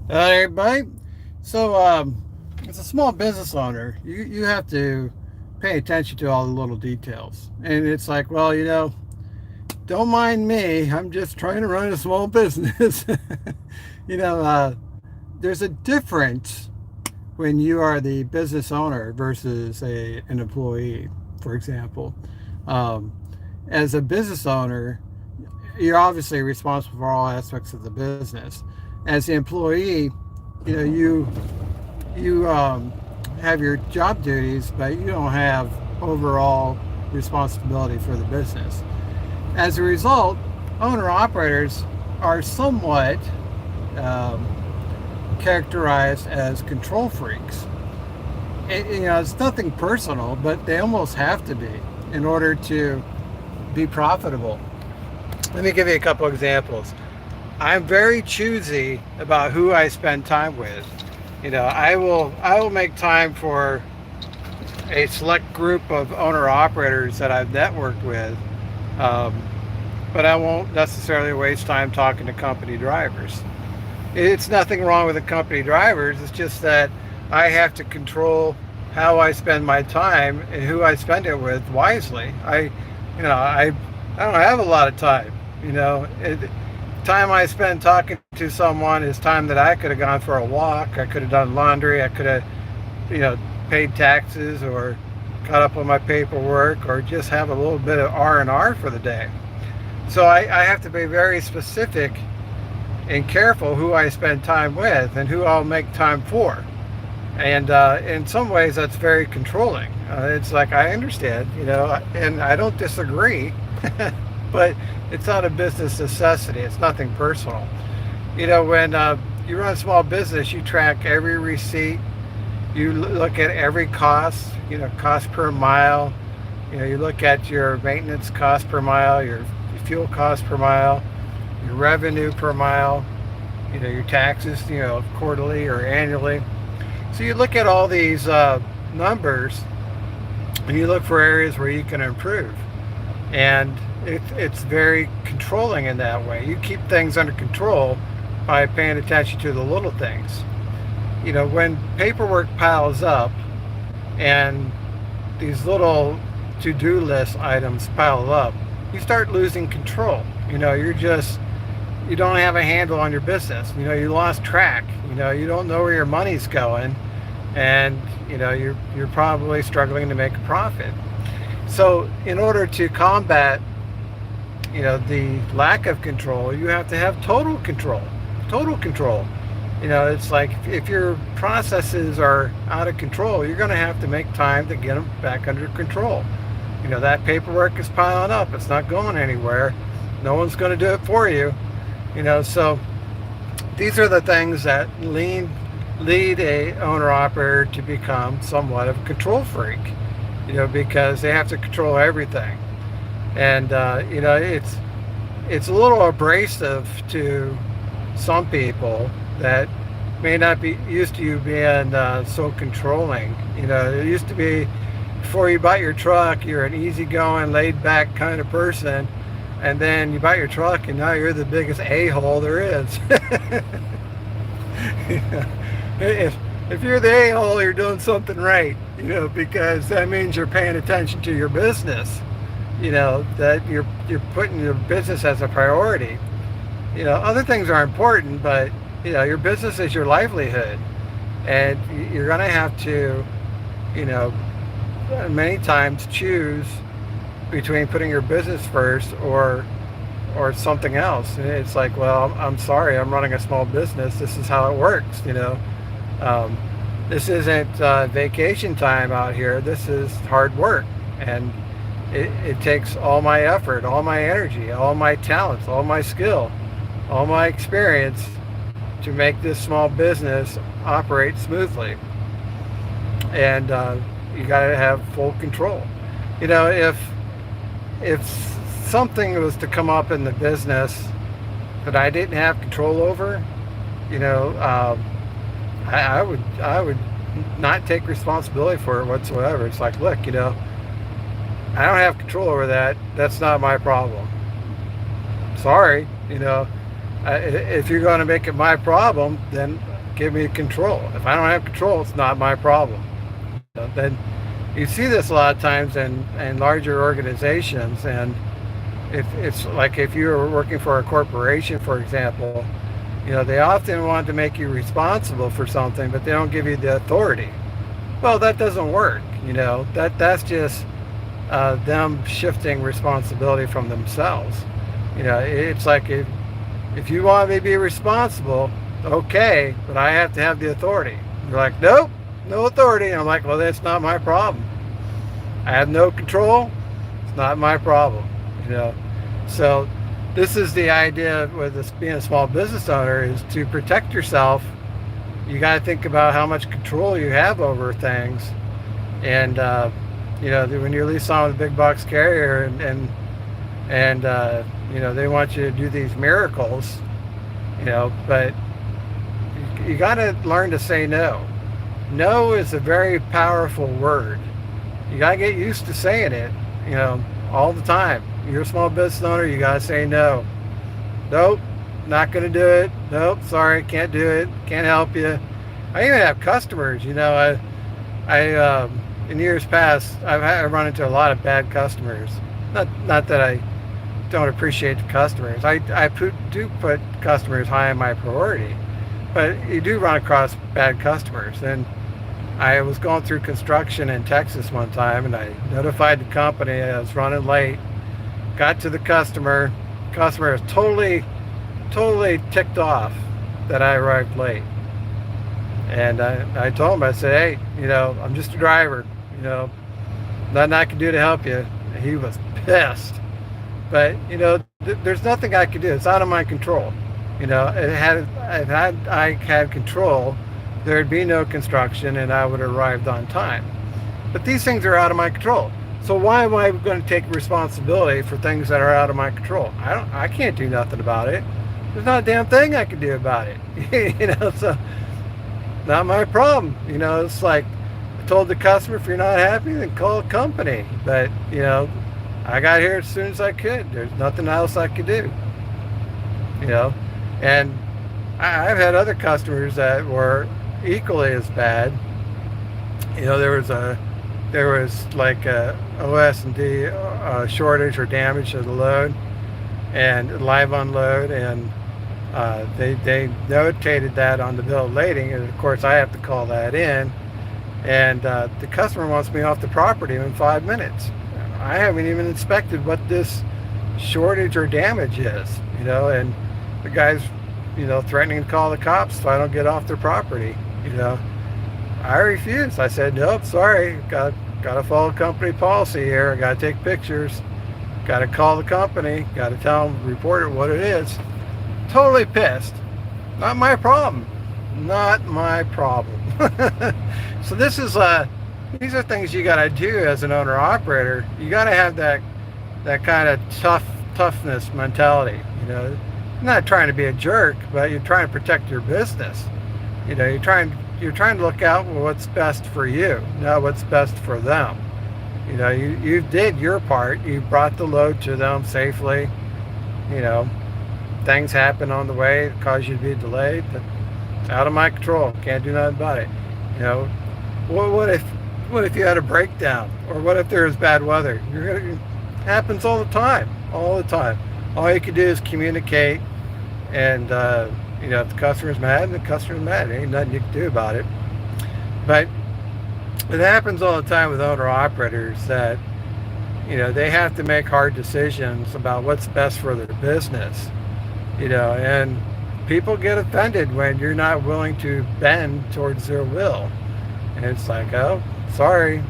Everybody. So, as a small business owner, you have to pay attention to all the little details. And it's like, well, don't mind me. I'm just trying to run a small business. you know, uh, there's a difference when you are the business owner versus an employee, for example. Um, as a business owner, you're obviously responsible for all aspects of the business. As the employee, you have your job duties, but you don't have overall responsibility for the business. As a result, owner operators are somewhat um, characterized as control freaks. It's nothing personal, but they almost have to be in order to be profitable. Let me give you a couple examples. I'm very choosy about who I spend time with. I will make time for a select group of owner operators that I've networked with, um, but I won't necessarily waste time talking to company drivers. It's nothing wrong with the company drivers. It's just that I have to control how I spend my time and who I spend it with wisely. I don't have a lot of time. Time I spend talking to someone is time that I could have gone for a walk. I could have done laundry. I could have, you know, paid taxes or caught up on my paperwork or just have a little bit of R&R for the day. So I have to be very specific and careful who I spend time with and who I'll make time for. And in some ways, that's very controlling. It's like I understand, and I don't disagree, but it's not a business necessity. It's nothing personal. When you run a small business, you track every receipt. You look at every cost, cost per mile. You look at your maintenance cost per mile, your fuel cost per mile, your revenue per mile, your taxes, quarterly or annually. So you look at all these numbers and you look for areas where you can improve. And it's very controlling in that way. You keep things under control by paying attention to the little things. When paperwork piles up and these little to-do list items pile up, you start losing control. You don't have a handle on your business. You lost track. You don't know where your money's going, and you're probably struggling to make a profit. So in order to combat the lack of control, you have to have total control. Total control. It's like if your processes are out of control, you're going to have to make time to get them back under control. That paperwork is piling up. It's not going anywhere. No one's going to do it for you. So these are the things that lead a owner operator to become somewhat of a control freak. Because they have to control everything, and it's a little abrasive to some people that may not be used to you being so controlling. It used to be before you bought your truck, you're an easygoing, laid-back kind of person, and then you buy your truck, and now you're the biggest a-hole there is. if you're the a-hole, you're doing something right, because that means you're paying attention to your business. That you're putting your business as a priority. Other things are important, but your business is your livelihood, and you're going to have to, many times choose between putting your business first or something else. And it's like, well, I'm sorry, I'm running a small business. This is how it works. This isn't vacation time out here. This is hard work, and it takes all my effort, all my energy, all my talents, all my skill, all my experience to make this small business operate smoothly. And you got to have full control. If something was to come up in the business that I didn't have control over, I would not take responsibility for it whatsoever. It's like, look, I don't have control over that. That's not my problem. Sorry, if you're going to make it my problem, then give me control. If I don't have control, it's not my problem. Then you see this a lot of times in larger organizations, and it's like if you were working for a corporation, for example, they often want to make you responsible for something, but they don't give you the authority. Well, that doesn't work. That's just them shifting responsibility from themselves. It's like if you want me to be responsible, okay, but I have to have the authority. They're like, nope, no authority. And I'm like, well, that's not my problem. I have no control. It's not my problem. So this is the idea with this being a small business owner, is to protect yourself. You got to think about how much control you have over things. And when you're leased on with a big box carrier, and they want you to do these miracles, but you got to learn to say no. No is a very powerful word. You got to get used to saying it, all the time. You're a small business owner, you got to say no. Nope, not going to do it. Nope, sorry, can't do it. Can't help you. I even have customers, I in years past, I've run into a lot of bad customers. Not that I don't appreciate the customers. I do put customers high on my priority, but you do run across bad customers. And I was going through construction in Texas one time, and I notified the company I was running late. Got to the customer. Customer was totally ticked off that I arrived late. And I told him, I said, hey, I'm just a driver. Nothing I can do to help you. And he was pissed. But there's nothing I could do. It's out of my control. If I had control, there'd be no construction, and I would have arrived on time. But these things are out of my control. So why am I going to take responsibility for things that are out of my control? I can't do nothing about it. There's not a damn thing I can do about it. So not my problem. It's like I told the customer, if you're not happy, then call a company. But I got here as soon as I could. There's nothing else I could do. And I've had other customers that were equally as bad. There was like a OS&D shortage or damage of the load and live unload, and they notated that on the bill of lading, and of course I have to call that in, and the customer wants me off the property in 5 minutes. I haven't even inspected what this shortage or damage is, and the guy's threatening to call the cops if I don't get off their property. I refused. I said, nope, sorry, got to follow company policy here. I got to take pictures, got to call the company, got to tell them, report it what it is. Totally pissed. Not my problem. Not my problem. So these are things you got to do as an owner operator. You got to have that kind of toughness mentality. You're not trying to be a jerk, but you're trying to protect your business. You're trying to look out for what's best for you, not what's best for them. You did your part. You brought the load to them safely. Things happen on the way that cause you to be delayed. But it's out of my control. Can't do nothing about it. What if you had a breakdown, or what if there was bad weather? It happens all the time. All the time. All you can do is communicate, and if the customer's mad, the customer's mad. There ain't nothing you can do about it. But it happens all the time with owner operators that they have to make hard decisions about what's best for their business. And people get offended when you're not willing to bend towards their will. And it's like, oh, sorry,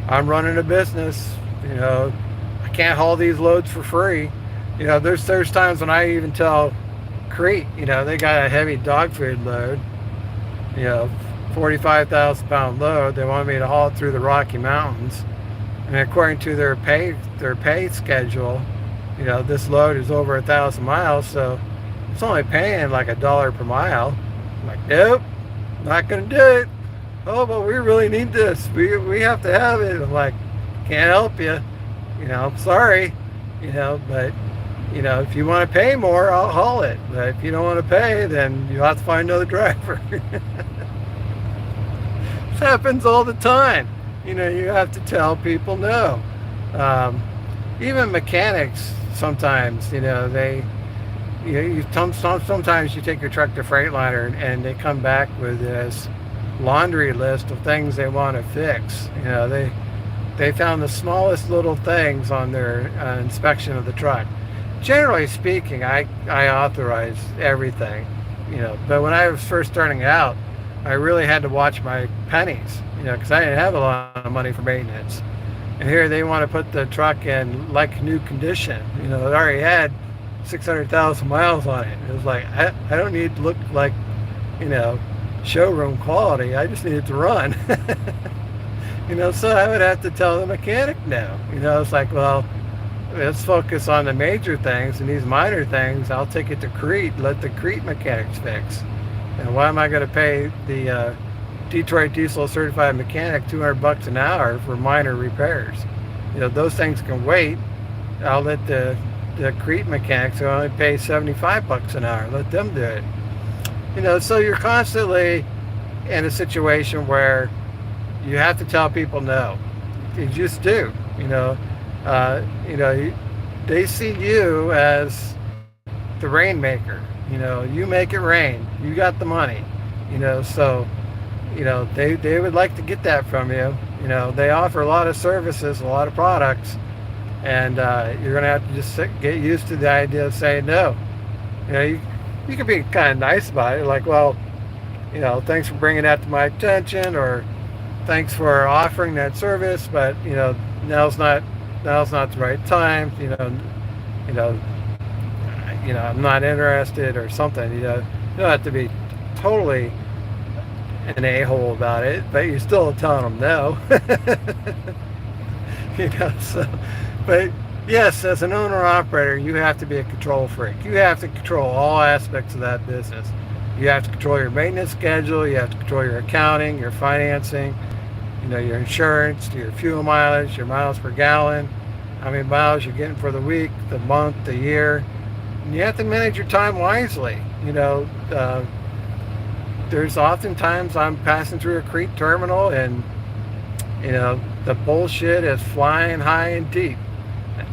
I'm running a business. I can't haul these loads for free. There's times when I even tell Crete, they got a heavy dog food load, 45,000 pound load. They want me to haul it through the Rocky Mountains, and according to their pay schedule, this load is over 1,000 miles, so it's only paying like $1 per mile. I'm like, nope, not gonna do it. Oh, but we really need this. We have to have it. I'm like, can't help you. Sorry. But if you want to pay more, I'll haul it. But if you don't want to pay, then you'll have to find another driver. This happens all the time. You have to tell people no. Um, Even mechanics sometimes, sometimes you take your truck to Freightliner and they come back with this laundry list of things they want to fix. They found the smallest little things on their inspection of the truck. Generally speaking, I authorize everything, but when I was first starting out, I really had to watch my pennies, because I didn't have a lot of money for maintenance. And here they want to put the truck in like new condition. It already had 600,000 miles on it. It was like, I don't need to look like, showroom quality. I just need it to run. So I would have to tell the mechanic no. It's like, well, let's focus on the major things, and these minor things, I'll take it to Crete, let the Crete mechanics fix. And why am I going to pay the Detroit Diesel certified mechanic $200 an hour for minor repairs? Those things can wait. I'll let the Crete mechanics who only pay $75 an hour, let them do it. So you're constantly in a situation where you have to tell people no. You just do. They see you as the rainmaker. You make it rain. You got the money. So they would like to get that from you. They offer a lot of services, a lot of products, and you're going to have to just get used to the idea of saying no. You can be kind of nice about it, like, well, thanks for bringing that to my attention, or thanks for offering that service, but now's not the right time. I'm not interested, or something. You don't have to be totally an a-hole about it, but you're still telling them no. But yes, as an owner operator, you have to be a control freak. You have to control all aspects of that business. You have to control your maintenance schedule. You have to control your accounting, your financing, your insurance, your fuel mileage, your miles per gallon, how many miles you're getting for the week, the month, the year. And you have to manage your time wisely. There's oftentimes I'm passing through a Crete terminal, and the bullshit is flying high and deep.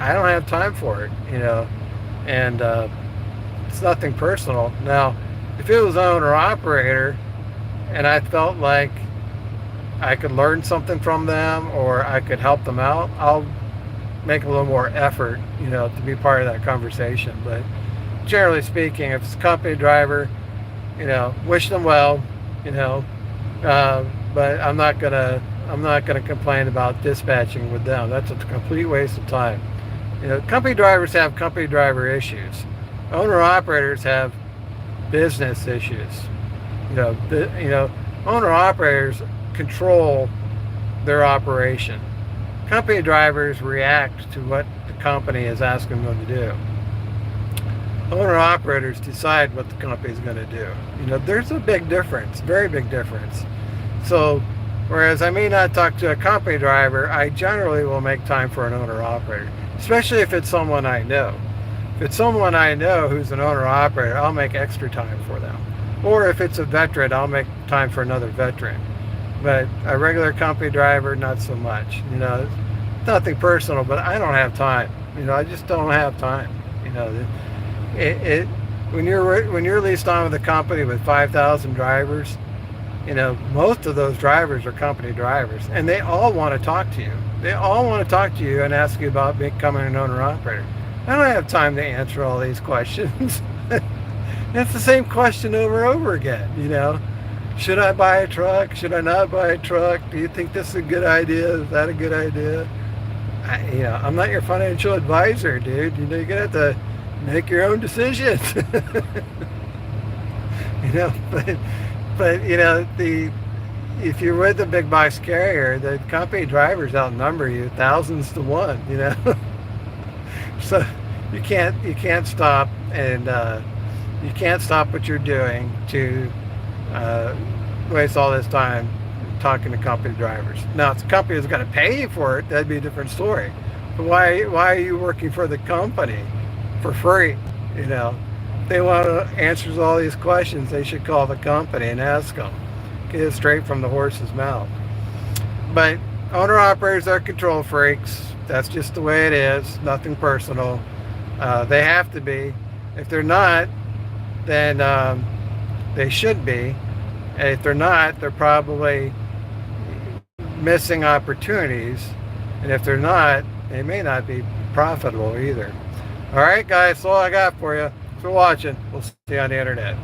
I don't have time for it, and it's nothing personal. Now, if it was owner operator and I felt like I could learn something from them, or I could help them out, I'll make a little more effort, to be part of that conversation. But generally speaking, if it's a company driver, wish them well, but I'm not gonna complain about dispatching with them. That's a complete waste of time. Company drivers have company driver issues. Owner operators have business issues. Owner operators control their operation. Company drivers react to what the company is asking them to do. Owner operators decide what the company is going to do. There's a big difference, very big difference. So, whereas I may not talk to a company driver, I generally will make time for an owner operator, especially if it's someone I know. If it's someone I know who's an owner operator, I'll make extra time for them. Or if it's a veteran, I'll make time for another veteran. But a regular company driver, not so much. Nothing personal, but I don't have time. I just don't have time. When you're leased on with a company with 5,000 drivers, most of those drivers are company drivers, and they all want to talk to you. They all want to talk to you and ask you about becoming an owner operator. I don't have time to answer all these questions. It's the same question over and over again. Should I buy a truck? Should I not buy a truck? Do you think this is a good idea? Is that a good idea? I'm not your financial advisor, dude. You're gonna have to make your own decisions. But if you're with a big box carrier, the company drivers outnumber you thousands to one. So you can't stop, and you can't stop what you're doing to waste all this time talking to company drivers. Now, if the company is going to pay you for it, that'd be a different story. But why are you working for the company for free. You know, if they want answers to all these questions, they should call the company and ask them. Get it straight from the horse's mouth. But owner operators are control freaks. That's just the way it is. Nothing personal. They have to be. If they're not, then they should be. And if they're not, they're probably missing opportunities. And if they're not, they may not be profitable either. All right, guys, that's all I got for you. Thanks for watching. We'll see you on the internet.